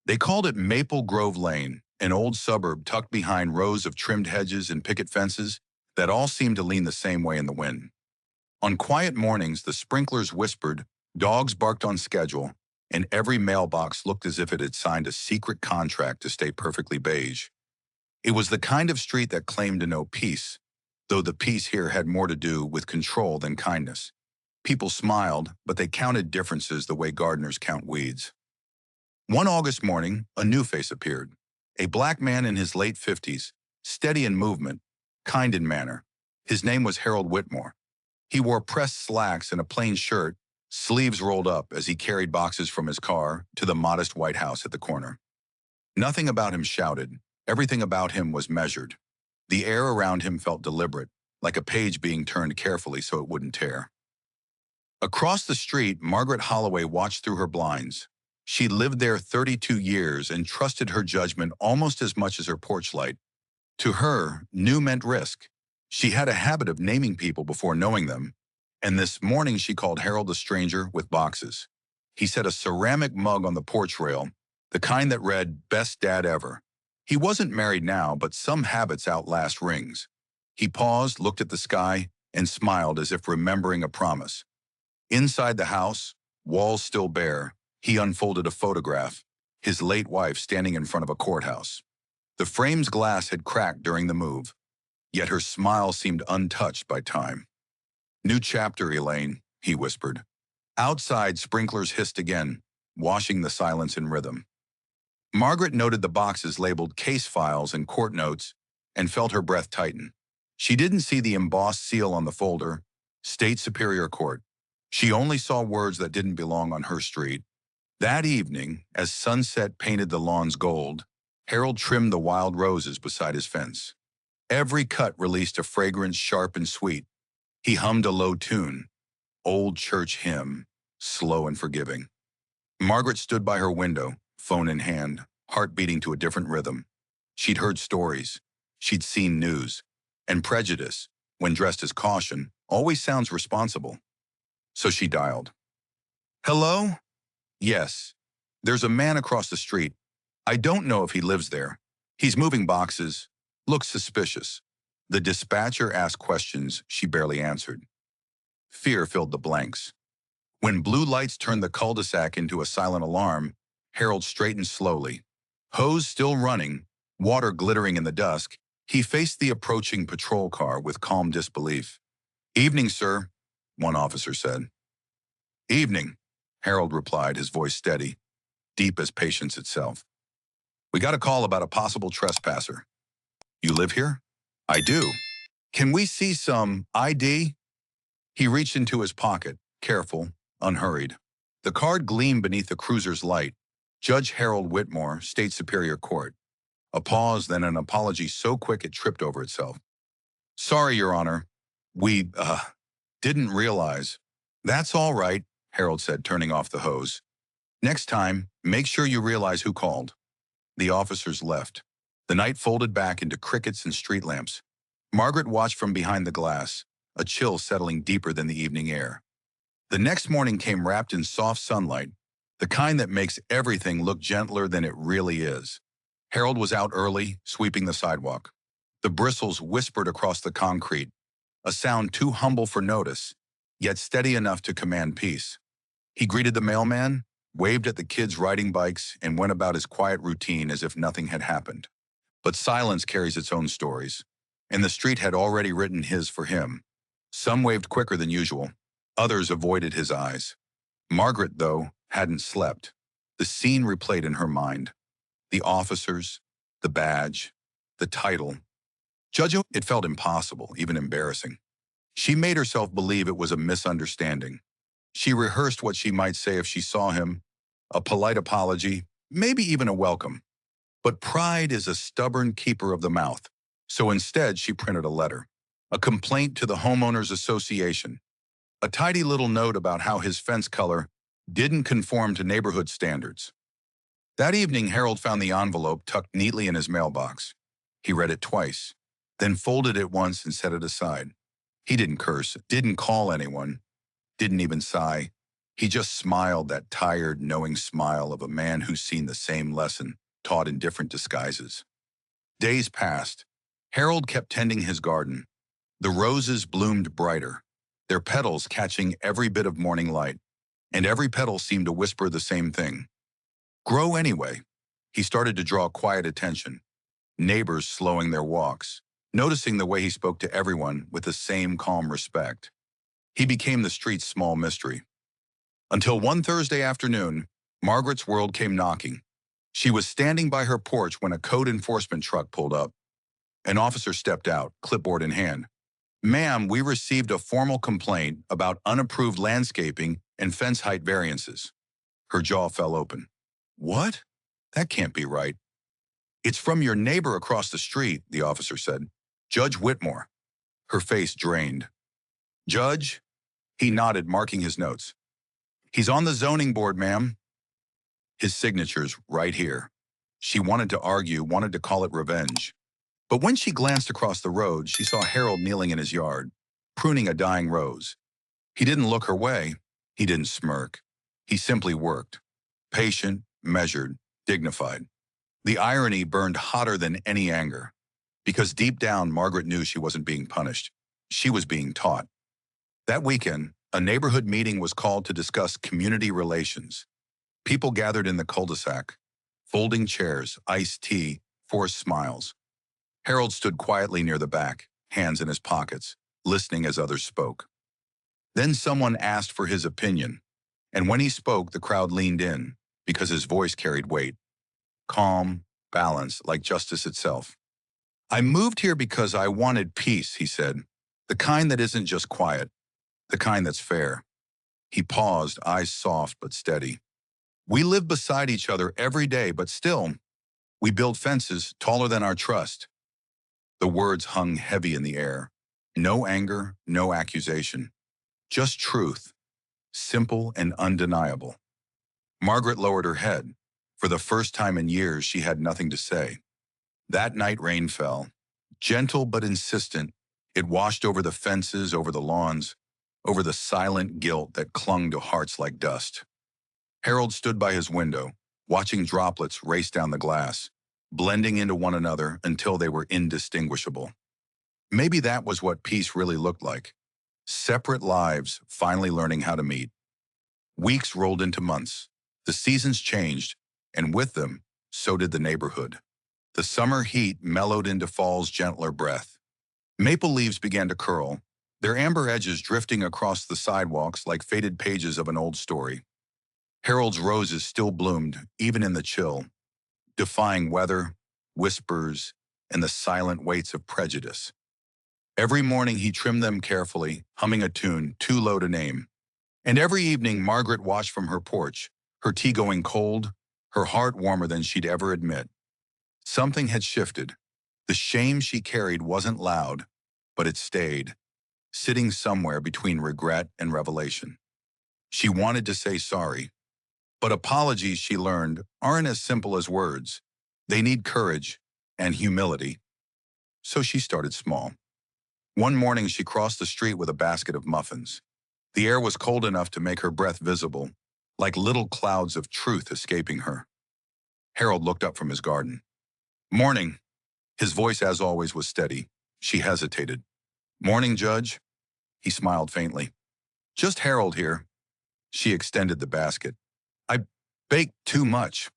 They called it Maple Grove Lane, an old suburb tucked behind rows of trimmed hedges and picket fences that all seemed to lean the same way in the wind. On quiet mornings, the sprinklers whispered, dogs barked on schedule, and every mailbox looked as if it had signed a secret contract to stay perfectly beige. It was the kind of street that claimed to know peace, though the peace here had more to do with control than kindness. People smiled, but they counted differences the way gardeners count weeds. One August morning, a new face appeared. A black man in his late 50s, steady in movement, kind in manner. His name was Harold Whitmore. He wore pressed slacks and a plain shirt, sleeves rolled up as he carried boxes from his car to the modest white house at the corner. Nothing about him shouted. Everything about him was measured. The air around him felt deliberate, like a page being turned carefully so it wouldn't tear. Across the street, Margaret Holloway watched through her blinds. She lived there 32 years and trusted her judgment almost as much as her porch light. To her, new meant risk. She had a habit of naming people before knowing them, and this morning she called Harold a stranger with boxes. He set a ceramic mug on the porch rail, the kind that read, "Best Dad Ever." He wasn't married now, but some habits outlast rings. He paused, looked at the sky, and smiled as if remembering a promise. Inside the house, walls still bare, he unfolded a photograph, his late wife standing in front of a courthouse. The frame's glass had cracked during the move, yet her smile seemed untouched by time. "New chapter, Elaine," he whispered. Outside, sprinklers hissed again, washing the silence in rhythm. Margaret noted the boxes labeled case files and court notes and felt her breath tighten. She didn't see the embossed seal on the folder, State Superior Court. She only saw words that didn't belong on her street. That evening, as sunset painted the lawns gold, Harold trimmed the wild roses beside his fence. Every cut released a fragrance sharp and sweet. He hummed a low tune, old church hymn, slow and forgiving. Margaret stood by her window, phone in hand, heart beating to a different rhythm. She'd heard stories. She'd seen news. And prejudice, when dressed as caution, always sounds responsible. So she dialed. "Hello? Yes. There's a man across the street. I don't know if he lives there. He's moving boxes. Looks suspicious." The dispatcher asked questions she barely answered. Fear filled the blanks. When blue lights turned the cul-de-sac into a silent alarm, Harold straightened slowly. Hose still running, water glittering in the dusk, he faced the approaching patrol car with calm disbelief. "Evening, sir," one officer said. "Evening," Harold replied, his voice steady, deep as patience itself. "We got a call about a possible trespasser." "You live here?" "I do." "Can we see some ID?" He reached into his pocket, careful, unhurried. The card gleamed beneath the cruiser's light. Judge Harold Whitmore, State Superior Court. A pause, then an apology so quick it tripped over itself. "Sorry, Your Honor. We, didn't realize." "That's all right," Harold said, turning off the hose. "Next time, make sure you realize who called." The officers left. The night folded back into crickets and street lamps. Margaret watched from behind the glass, a chill settling deeper than the evening air. The next morning came wrapped in soft sunlight, the kind that makes everything look gentler than it really is. Harold was out early, sweeping the sidewalk. The bristles whispered across the concrete, a sound too humble for notice, yet steady enough to command peace. He greeted the mailman, waved at the kids riding bikes, and went about his quiet routine as if nothing had happened. But silence carries its own stories, and the street had already written his for him. Some waved quicker than usual. Others avoided his eyes. Margaret, though, hadn't slept. The scene replayed in her mind. The officers, the badge, the title. Judge, it felt impossible, even embarrassing. She made herself believe it was a misunderstanding. She rehearsed what she might say if she saw him, a polite apology, maybe even a welcome. But pride is a stubborn keeper of the mouth, so instead she printed a letter, a complaint to the Homeowners Association, a tidy little note about how his fence color didn't conform to neighborhood standards. That evening, Harold found the envelope tucked neatly in his mailbox. He read it twice, then folded it once and set it aside. He didn't curse, didn't call anyone, didn't even sigh. He just smiled, that tired, knowing smile of a man who's seen the same lesson, taught in different disguises. Days passed. Harold kept tending his garden. The roses bloomed brighter, their petals catching every bit of morning light, and every petal seemed to whisper the same thing. Grow anyway. He started to draw quiet attention, neighbors slowing their walks, noticing the way he spoke to everyone with the same calm respect. He became the street's small mystery. Until one Thursday afternoon, Margaret's world came knocking. She was standing by her porch when a code enforcement truck pulled up. An officer stepped out, clipboard in hand. "Ma'am, we received a formal complaint about unapproved landscaping and fence height variances." Her jaw fell open. "What? That can't be right." "It's from your neighbor across the street," the officer said. "Judge Whitmore." Her face drained. "Judge?" He nodded, marking his notes. "He's on the zoning board, ma'am." His signature's right here. She wanted to argue, wanted to call it revenge. But when she glanced across the road, she saw Harold kneeling in his yard, pruning a dying rose. He didn't look her way. He didn't smirk. He simply worked. Patient, measured, dignified. The irony burned hotter than any anger. Because deep down, Margaret knew she wasn't being punished. She was being taught. That weekend, a neighborhood meeting was called to discuss community relations. People gathered in the cul-de-sac, folding chairs, iced tea, forced smiles. Harold stood quietly near the back, hands in his pockets, listening as others spoke. Then someone asked for his opinion, and when he spoke, the crowd leaned in, because his voice carried weight. Calm, balanced, like justice itself. "I moved here because I wanted peace," he said. "The kind that isn't just quiet, the kind that's fair." He paused, eyes soft but steady. "We live beside each other every day, but still, we build fences taller than our trust." The words hung heavy in the air. No anger, no accusation. Just truth, simple and undeniable. Margaret lowered her head. For the first time in years, she had nothing to say. That night rain fell. Gentle but insistent, it washed over the fences, over the lawns, over the silent guilt that clung to hearts like dust. Harold stood by his window, watching droplets race down the glass, blending into one another until they were indistinguishable. Maybe that was what peace really looked like. Separate lives finally learning how to meet. Weeks rolled into months. The seasons changed, and with them, so did the neighborhood. The summer heat mellowed into fall's gentler breath. Maple leaves began to curl, their amber edges drifting across the sidewalks like faded pages of an old story. Harold's roses still bloomed, even in the chill, defying weather, whispers, and the silent weights of prejudice. Every morning he trimmed them carefully, humming a tune too low to name. And every evening Margaret watched from her porch, her tea going cold, her heart warmer than she'd ever admit. Something had shifted. The shame she carried wasn't loud, but it stayed, sitting somewhere between regret and revelation. She wanted to say sorry, but apologies, she learned, aren't as simple as words. They need courage and humility. So she started small. One morning she crossed the street with a basket of muffins. The air was cold enough to make her breath visible, like little clouds of truth escaping her. Harold looked up from his garden. "Morning." His voice, as always, was steady. She hesitated. "Morning, Judge." He smiled faintly. "Just Harold here." She extended the basket. "I baked too much."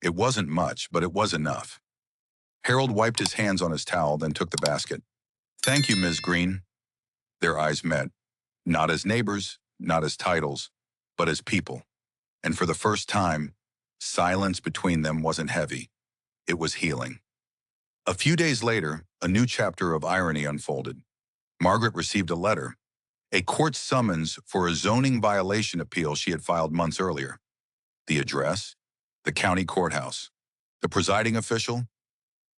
It wasn't much, but it was enough. Harold wiped his hands on his towel, then took the basket. "Thank you, Ms. Green." Their eyes met, not as neighbors, not as titles, but as people. And for the first time, silence between them wasn't heavy. It was healing. A few days later, a new chapter of irony unfolded. Margaret received a letter, a court summons for a zoning violation appeal she had filed months earlier. The address? The county courthouse. The presiding official?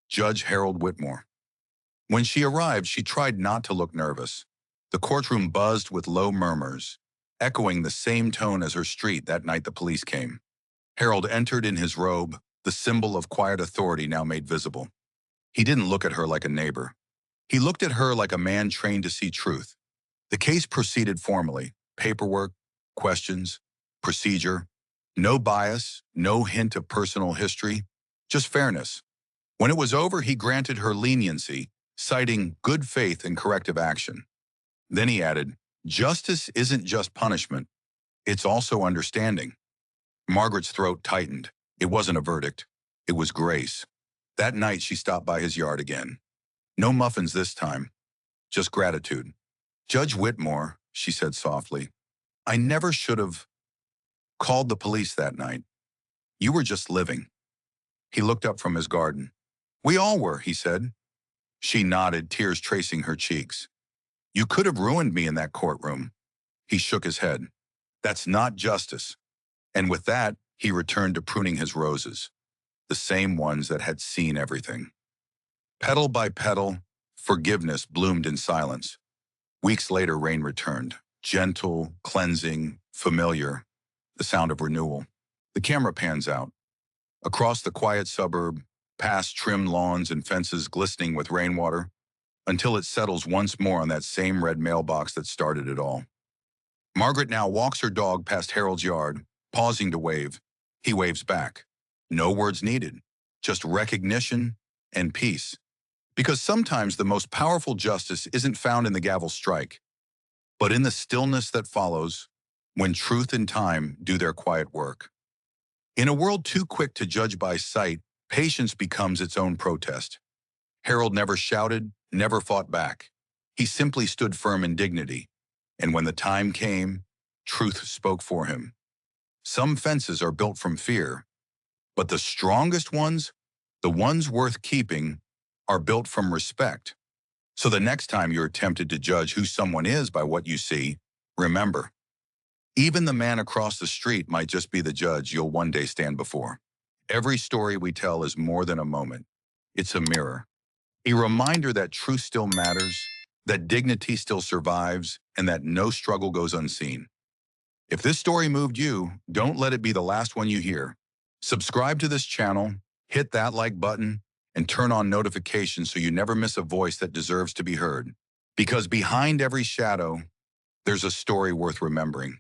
Judge Harold Whitmore. When she arrived, she tried not to look nervous. The courtroom buzzed with low murmurs, echoing the same tone as her street that night the police came. Harold entered in his robe, the symbol of quiet authority now made visible. He didn't look at her like a neighbor. He looked at her like a man trained to see truth. The case proceeded formally, paperwork, questions. procedure, no bias, no hint of personal history, just fairness. When it was over, he granted her leniency, citing good faith and corrective action. Then he added, "Justice isn't just punishment, it's also understanding." Margaret's throat tightened. It wasn't a verdict. It was grace. That night, she stopped by his yard again. No muffins this time, just gratitude. "Judge Whitmore," she said softly, "I never should have called the police that night. You were just living." He looked up from his garden. "We all were," he said. She nodded, tears tracing her cheeks. "You could have ruined me in that courtroom." He shook his head. "That's not justice." And with that, he returned to pruning his roses, the same ones that had seen everything. Petal by petal, forgiveness bloomed in silence. Weeks later, rain returned, gentle, cleansing, familiar, the sound of renewal. The camera pans out. Across the quiet suburb, past trimmed lawns and fences glistening with rainwater, until it settles once more on that same red mailbox that started it all. Margaret now walks her dog past Harold's yard, pausing to wave. He waves back. No words needed, just recognition and peace. Because sometimes the most powerful justice isn't found in the gavel strike, but in the stillness that follows when truth and time do their quiet work. In a world too quick to judge by sight, patience becomes its own protest. Harold never shouted, never fought back. He simply stood firm in dignity. And when the time came, truth spoke for him. Some fences are built from fear, but the strongest ones, the ones worth keeping, are built from respect. So the next time you're tempted to judge who someone is by what you see, remember, even the man across the street might just be the judge you'll one day stand before. Every story we tell is more than a moment. It's a mirror. A reminder that truth still matters, that dignity still survives, and that no struggle goes unseen. If this story moved you, don't let it be the last one you hear. Subscribe to this channel, hit that like button, and turn on notifications so you never miss a voice that deserves to be heard. Because behind every shadow, there's a story worth remembering.